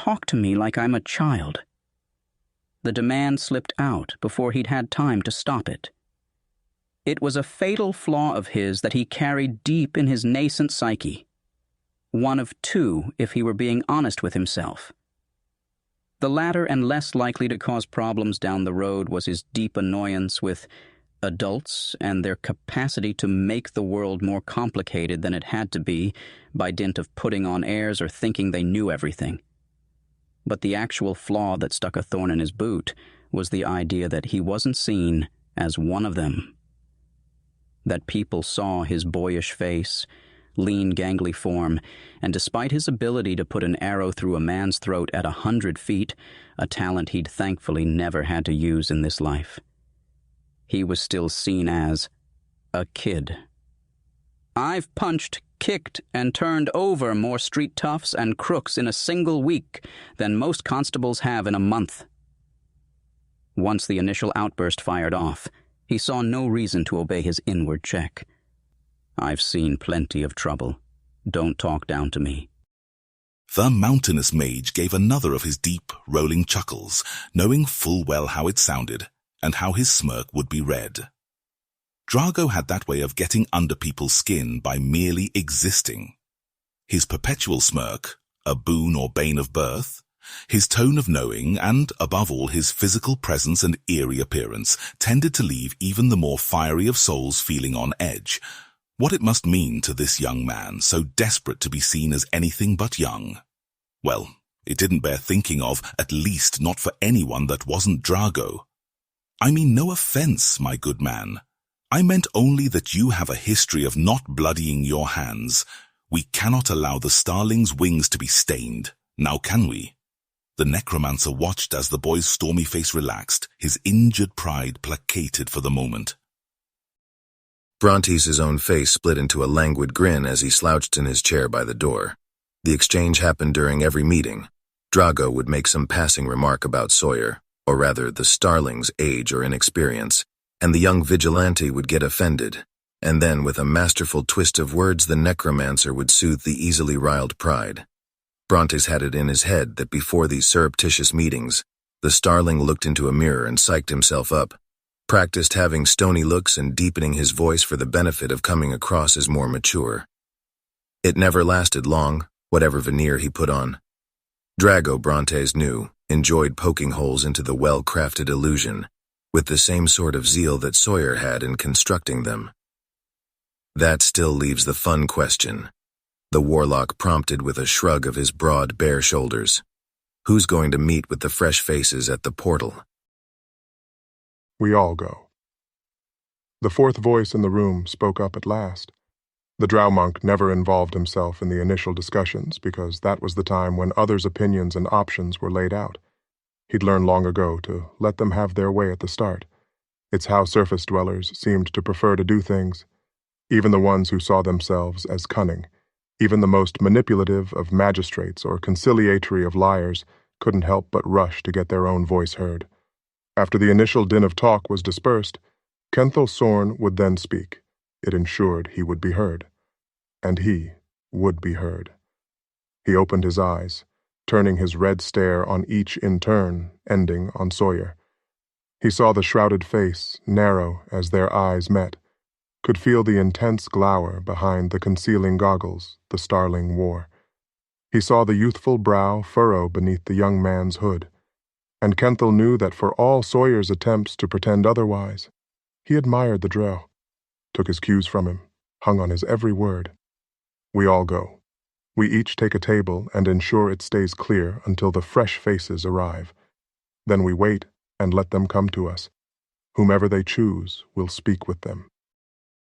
talk to me like I'm a child." The demand slipped out before he'd had time to stop it. It was a fatal flaw of his that he carried deep in his nascent psyche. One of two, if he were being honest with himself. The latter and less likely to cause problems down the road was his deep annoyance with adults and their capacity to make the world more complicated than it had to be by dint of putting on airs or thinking they knew everything. But the actual flaw that stuck a thorn in his boot was the idea that he wasn't seen as one of them. That people saw his boyish face, lean, gangly form, and despite his ability to put an arrow through a man's throat at 100 feet, a talent he'd thankfully never had to use in this life, he was still seen as a kid. "I've punched, kicked, and turned over more street toughs and crooks in a single week than most constables have in a month." Once the initial outburst fired off, he saw no reason to obey his inward check. "I've seen plenty of trouble. Don't talk down to me." The mountainous mage gave another of his deep, rolling chuckles, knowing full well how it sounded and how his smirk would be read. Drago had that way of getting under people's skin by merely existing. His perpetual smirk, a boon or bane of birth, his tone of knowing, and, above all, his physical presence and eerie appearance tended to leave even the more fiery of souls feeling on edge. What it must mean to this young man, so desperate to be seen as anything but young. Well, it didn't bear thinking of, at least not for anyone that wasn't Drago. I mean no offense, my good man. I meant only that you have a history of not bloodying your hands. We cannot allow the starling's wings to be stained, now can we? The necromancer watched as the boy's stormy face relaxed, his injured pride placated for the moment. Brontes' own face split into a languid grin as he slouched in his chair by the door. The exchange happened during every meeting. Drago would make some passing remark about Sawyer, or rather the starling's age or inexperience, and the young vigilante would get offended, and then with a masterful twist of words the necromancer would soothe the easily riled pride. Brontes had it in his head that before these surreptitious meetings, the starling looked into a mirror and psyched himself up, practiced having stony looks and deepening his voice for the benefit of coming across as more mature. It never lasted long, whatever veneer he put on. Drago, Brontes knew, enjoyed poking holes into the well-crafted illusion, with the same sort of zeal that Sawyer had in constructing them. "That still leaves the fun question," the warlock prompted with a shrug of his broad, bare shoulders. "Who's going to meet with the fresh faces at the portal?" "We all go." The fourth voice in the room spoke up at last. The drow monk never involved himself in the initial discussions because that was the time when others' opinions and options were laid out. He'd learned long ago to let them have their way at the start. It's how surface dwellers seemed to prefer to do things. Even the ones who saw themselves as cunning, even the most manipulative of magistrates or conciliatory of liars, couldn't help but rush to get their own voice heard. After the initial din of talk was dispersed, Kenthel Sorn would then speak. It ensured he would be heard. And he would be heard. He opened his eyes, turning his red stare on each in turn, ending on Sawyer. He saw the shrouded face narrow as their eyes met, could feel the intense glower behind the concealing goggles the starling wore. He saw the youthful brow furrow beneath the young man's hood, and Kenthel knew that for all Sawyer's attempts to pretend otherwise, he admired the drow, took his cues from him, hung on his every word. "We all go. We each take a table and ensure it stays clear until the fresh faces arrive. Then we wait and let them come to us. Whomever they choose will speak with them."